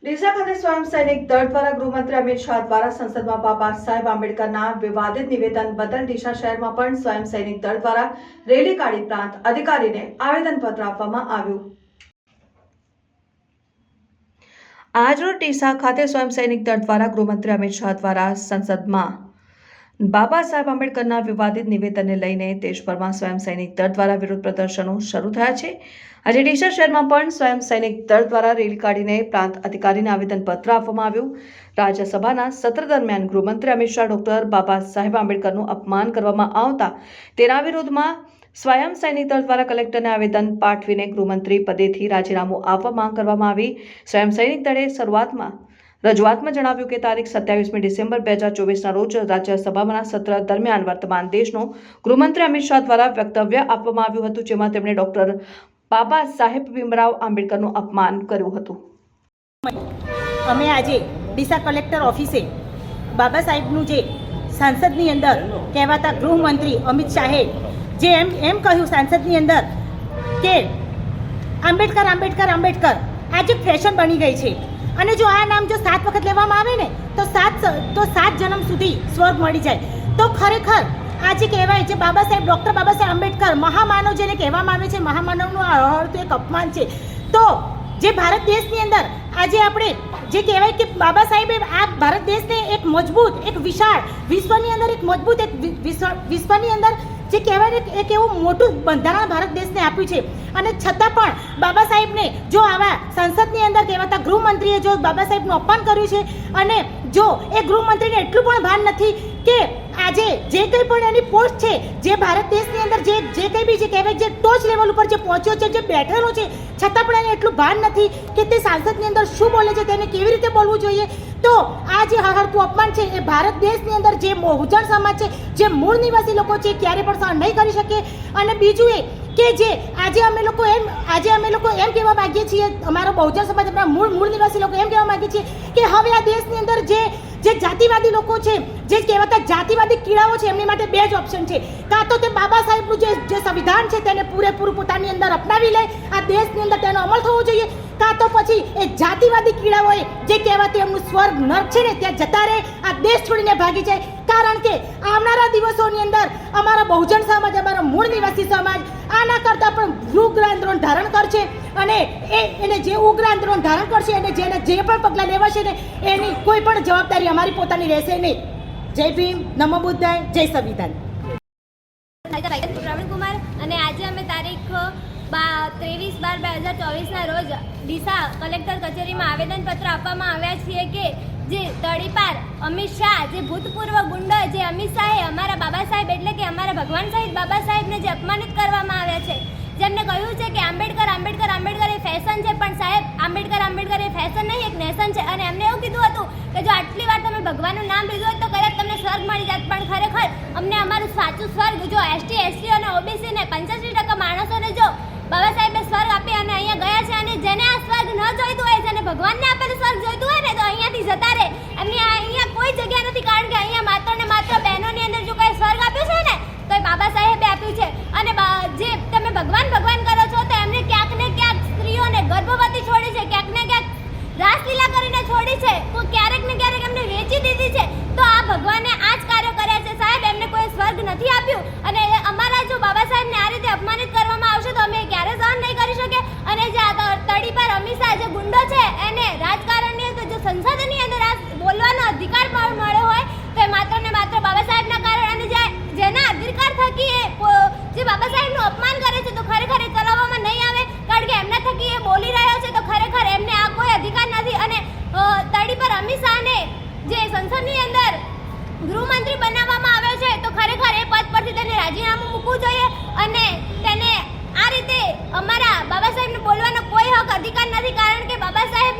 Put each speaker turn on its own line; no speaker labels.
ડીસા ખાતે સ્વયં સૈનિક દળ દ્વારા ગૃહમંત્રી અમિત શાહ દ્વારા સંસદમાં બાબા સાહેબ આંબેડકરના વિવાદિત નિવેદન બદલ ડીસા શહેરમાં પણ સ્વયં સૈનિક દળ દ્વારા રેલી કાઢી પ્રાંત અધિકારીને આવેદનપત્ર આપવામાં આવ્યું। આજરોજ ડીસા ખાતે સ્વયં સૈનિક દળ દ્વારા ગૃહમંત્રી અમિત શાહ દ્વારા સંસદમાં બાબા સાહેબ આંબેડકરના વિવાદિત નિવેદનને લઈને દેશભરમાં સ્વયં સૈનિક દળ દ્વારા વિરોધ પ્રદર્શનો શરૂ થયા છે। આજે ડીસા શહેરમાં પણ સ્વયં સૈનિક દળ દ્વારા રેલી કાઢીને પ્રાંત અધિકારીને આવેદનપત્ર આપવામાં આવ્યું। રાજ્યસભાના સત્ર દરમિયાન ગૃહમંત્રી અમિત શાહ ડોક્ટર બાબા સાહેબ આંબેડકરનું અપમાન કરવામાં આવતા તેના વિરોધમાં સ્વયં સૈનિક દળ દ્વારા કલેક્ટરને આવેદન પાઠવીને ગૃહમંત્રી પદેથી રાજીનામું આપવા માંગ કરવામાં આવી। સ્વયં સૈનિક દળે રજૂઆતમાં જણાવ્યું કે તારીખ 27મી ડિસેમ્બર 2024ના રોજ રાજ્યસભાના સત્ર દરમિયાન વર્તમાન દેશનો ગૃહમંત્રી અમિત શાહ દ્વારા વક્તવ્ય આપવામાં આવ્યું હતું, જેમાં તેમણે ડોક્ટર બાબા સાહેબ ભીમરાવ આંબેડકરનું અપમાન કર્યું હતું।
અમે આજે ડીસા કલેક્ટર ઓફિસે બાબા સાહેબનું જે સાંસદની અંદર કહેવાતા ગૃહમંત્રી અમિત શાહે જે એમ કહ્યું સાંસદની અંદર કે આંબેડકર આંબેડકર આંબેડકર આજે ફેશન બની ગઈ છે અને જો આ નામ જો 7 વખત લેવામાં આવે ને તો 7 જન્મ સુધી સ્વર્ગ મળી જાય। તો ખરેખર આજે કહેવાય છે બાબા સાહેબ ડૉક્ટર બાબા સાહેબ આંબેડકર મહામાનવ જેને કહેવામાં આવે છે, મહામાનવનું અર્થ એક અપમાન છે। તો જે ભારત દેશની અંદર આજે આપણે જે કહેવાય કે બાબા સાહેબે આ ભારત દેશને એક મજબૂત એક વિશાળ વિશ્વની અંદર એક મજબૂત એક વિશ્વની અંદર જે કહેવાય એક એવું મોટું બંધારણ ભારત દેશને આપ્યું છે અને છતાં પણ બાબા સાહેબને જો આવા સંસદની અંદર કહેવાતા ગૃહમંત્રીએ જો બાબા સાહેબનું અપમાન કર્યું છે અને જો એ ગૃહમંત્રીને એટલું પણ ભાન નથી કે આજે જે કંઈ પણ એની પોસ્ટ છે જે ભારત દેશની અંદર જે કંઈ બી જે કહેવાય જે ટોચ લેવલ ઉપર જે પહોંચ્યો છે જે બેઠેલો છે છતાં પણ એને એટલું ભાન નથી કે તે સાંસદની અંદર શું બોલે છે, તેને કેવી રીતે બોલવું જોઈએ। તો આ જે હળહળતું અપમાન છે એ ભારત દેશની અંદર જે બહુજન સમાજ છે જે મૂળ નિવાસી લોકો છે ક્યારે પણ સહન નહીં કરી શકે। અને બીજું એ કે જે આજે અમે લોકો એમ કહેવા માંગીએ છીએ, અમારો બહુજન સમાજ આપણા મૂળ નિવાસી લોકો એમ કહેવા માંગીએ છીએ કે હવે આ દેશની અંદર જે જાતિવાદી લોકો છે જે કહેવાતા જાતિવાદી કીડાઓ છે એમની માટે 2 જ ઓપ્શન છે, કાં તો તે બાબા સાહેબનું જે સંવિધાન છે તેને પૂરેપૂરું પોતાની અંદર અપનાવી લે, આ દેશની અંદર તેનો અમલ થવો જોઈએ, કાં તો પછી એ જાતિવાદી કીડાઓએ જે કહેવાતું એમનું સ્વર્ગ નર્ક છે ને ત્યાં જતા રહે, આ દેશ છોડીને ભાગી જાય। કારણ કે આવનારા દિવસોની અંદર અમારા બહુજન સમાજ અમારા મૂળ નિવાસી સમાજ આના કરતાં પણ ઉગ્ર આંદોલન ધારણ કરશે અને એને જે ઉગ્ર આંદોલન ધારણ કરશે અને જેને જે પણ પગલાં લેવાશે ને એની કોઈ પણ જવાબદારી અમારી પોતાની રહેશે નહીં। જય ભીમ, નમો બુદ્ધાય, જય સંવિધાન।
પ્રવીણ કુમાર અને આજે અમે તારીખ 23/12/2024ના રોજ ડીસા કલેક્ટર કચેરીમાં આવેદનપત્ર આપવામાં આવ્યા છીએ કે જે તડીપાર અમિત શાહ જે ભૂતપૂર્વ ગુંડો જે અમિત શાહે અમારા બાબા સાહેબ એટલે કે અમારા ભગવાન સાહેબ બાબા સાહેબને જે અપમાનિત કરવામાં આવ્યા છે, જેમને કહ્યું છે કે આંબેડકર આંબેડકર આંબેડકર એ ફેશન છે, પણ સાહેબ આંબેડકર આંબેડકર એ ફેશન નહીં એક નેશન છે। અને એમને એવું કીધું હતું કે જો આટલી વાર તમે ભગવાનનું નામ લીધું હોત તો કદાચ તમને સ્વર્ગ મળી જાત, પણ ખરેખર અમને અમારું સાચું સ્વર્ગ જો એસટી એસટી અને ઓબીસી ને 85% માણસોને જો બાબા સાહેબે સ્વર્ગ આપી અને અહીંયા ગયા છે અને જેને આ સ્વર્ગ ન જોઈતું હોય, જેને ભગવાનને આપેલું સ્વર્ગ જોઈતું હોય ને તો અહીંયાથી જતા રહે, એમની અહીંયા કોઈ જગ્યા નથી। કારણ કે અહીંયા માત્ર ને માત્ર બહેનોની અંદર જો કંઈ સ્વર્ગ આપ્યું છે ને તો એ બાબા સાહેબે આપ્યું છે। અને જે તમે ભગવાન ભગવાન કરો છો તો એમને ક્યાંક ને ક્યાંક સ્ત્રીઓને ગર્ભવતી છોડી છે, ક્યાંક ને ક્યાંક રાસલીલા કરીને છોડી છે, તો ક્યારેક ને ક્યારેક એમને વેચી દીધી છે। તો આ ભગવાને આ જ કાર્ય કર્યા છે સાહેબ, એમને કોઈ સ્વર્ગ નથી આપ્યું અને અમારા જો બાબા સાહેબને આ રીતે અપમાનિત કરવામાં આવશે તો અમે ક્યારે સહન નહીં કરી શકીએ। અને જે તડીપાર અમિત શાહ જે ગુંડો છે એને રાજકારણની અંદર જો સંસદની અંદર આ બોલવાનો અધિકાર મળ્યો હોય તો એ માત્ર ને માત્ર બાબા સાહેબના કારણે અને જેના અધિકાર થકી એ જે બાબા સાહેબનું અપમાન કરે છે તો ખરેખર એ ચલાવવામાં નહીં આવે, કારણ કે એમના થકી એ બોલી રહ્યો છે તો ખરેખર એમને આ કોઈ અધિકાર નથી। અને તડીપાર અમિત શાહને જે સંસદની અંદર ગૃહમંત્રી બનાવવામાં આવ્યો છે તો ખરેખર એ પદ પરથી તેને રાજીનામું મૂકવું જોઈએ અને તેને આ રીતે અમારા બાબા સાહેબને બોલવાનો કોઈ હક અધિકાર નથી, કારણ કે બાબા સાહેબ